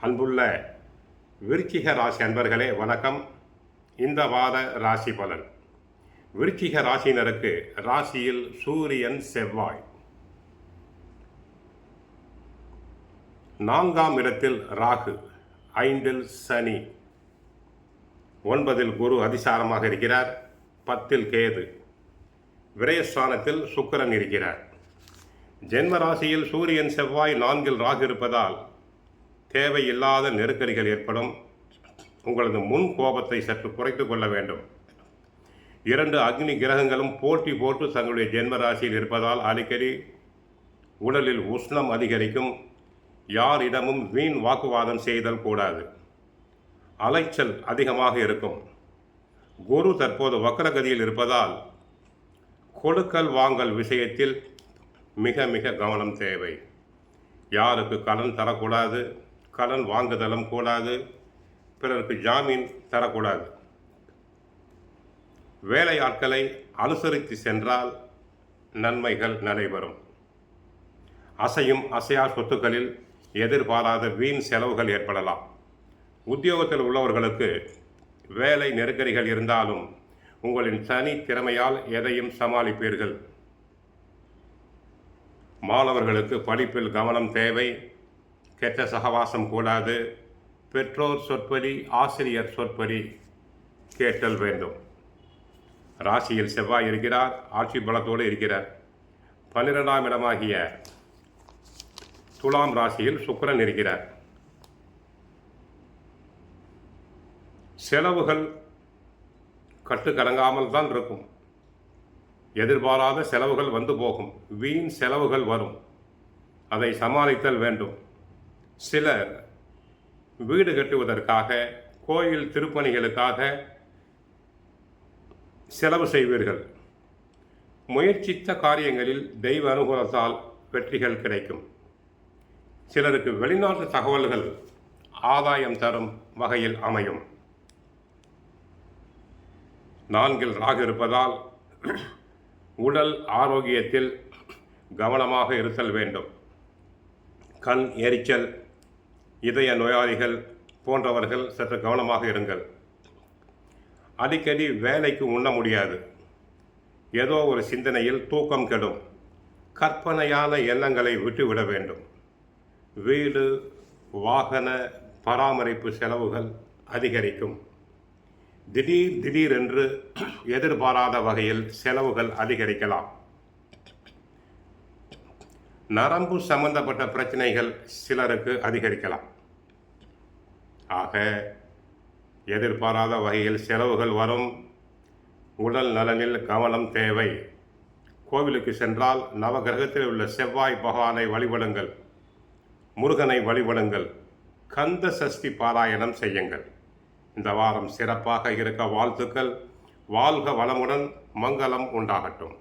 அன்புள்ள விருச்சிக ராசி அன்பர்களே வணக்கம். இந்த வார ராசி பலன். விருச்சிக ராசியினருக்கு ராசியில் சூரியன், செவ்வாய், 4ஆம் இடத்தில் ராகு, 5இல் சனி, 9இல் குரு அதிசாரமாக இருக்கிறார், 10இல் கேது, விரயஸ்தானத்தில் சுக்கிரன் இருக்கிறார். ஜென்ம ராசியில் சூரியன், செவ்வாய், 4இல் ராகு இருப்பதால் தேவையில்லாத நெருக்கடிகள் ஏற்படும். உங்களது முன் கோபத்தை சற்று குறைத்து கொள்ள வேண்டும். 2 அக்னி கிரகங்களும் போட்டி போட்டு தங்களுடைய ஜென்ம ராசியில் இருப்பதால் அடிக்கடி உடலில் உஷ்ணம் அதிகரிக்கும். யாரிடமும் வீண் வாக்குவாதம் செய்தல் கூடாது. அலைச்சல் அதிகமாக இருக்கும். குரு தற்போது வக்ரகதியில் இருப்பதால் கொடுக்கல் வாங்கல் விஷயத்தில் மிக மிக கவனம் தேவை. யாருக்கு கடன் தரக்கூடாது, கடன் வாங்குதலும் கூடாது, பிறருக்கு ஜாமீன் தரக்கூடாது. வேலையாட்களை அனுசரித்து சென்றால் நன்மைகள் நடைபெறும். அசையும் அசையா சொத்துக்களில் எதிர்பாராத வீண் செலவுகள் ஏற்படலாம். உத்தியோகத்தில் உள்ளவர்களுக்கு வேலை நெருக்கடிகள் இருந்தாலும் உங்களின் தனி திறமையால் எதையும் சமாளிப்பீர்கள். மாணவர்களுக்கு படிப்பில் கவனம் தேவை. கெட்ட சகவாசம் கூடாது. பெற்றோர் சொற்படி, ஆசிரியர் சொற்படி கேட்டல் வேண்டும். ராசியில் செவ்வாய் இருக்கிறார், ஆட்சி பலத்தோடு இருக்கிறார். 12ஆம் இடமாகிய துலாம் ராசியில் சுக்கிரன் இருக்கிறார். செலவுகள் கட்டுக்கடங்காமல் தான் இருக்கும். எதிர்பாராத செலவுகள் வந்து போகும். வீண் செலவுகள் வரும். அதை சமாளித்தல் வேண்டும். சிலர் வீடு கட்டுவதற்காக, கோயில் திருப்பணிகளுக்காக செலவு செய்வீர்கள். முயற்சித்த காரியங்களில் தெய்வ அனுகூலத்தால் வெற்றிகள் கிடைக்கும். சிலருக்கு வெளிநாட்டு தகவல்கள் ஆதாயம் தரும் வகையில் அமையும். 4இல் ராகு இருப்பதால் உடல் ஆரோக்கியத்தில் கவனமாக இருத்தல் வேண்டும். கண் எரிச்சல், இதய நோயாளிகள் போன்றவர்கள் சற்று கவனமாக இருங்கள். அடிக்கடி வேலைக்கு உண்ண முடியாது. ஏதோ ஒரு சிந்தனையில் தூக்கம் கெடும். கற்பனையான எண்ணங்களை விட்டுவிட வேண்டும். வீடு, வாகன பராமரிப்பு செலவுகள் அதிகரிக்கும். திடீரென்று எதிர்பாராத வகையில் செலவுகள் அதிகரிக்கலாம். நரம்பு சம்பந்தப்பட்ட பிரச்சனைகள் சிலருக்கு அதிகரிக்கலாம். ஆக எதிர்பாராத வகையில் செலவுகள் வரும். உடல் நலனில் கவனம் தேவை. கோவிலுக்கு சென்றால் நவகிரகத்தில் உள்ள செவ்வாய் பகவானை வழிபடுங்கள். முருகனை வழிபடுங்கள். கந்த சஷ்டி பாராயணம் செய்யுங்கள். இந்த வாரம் சிறப்பாக இருக்க வாழ்த்துக்கள். வாழ்க வளமுடன், மங்களம் உண்டாகட்டும்.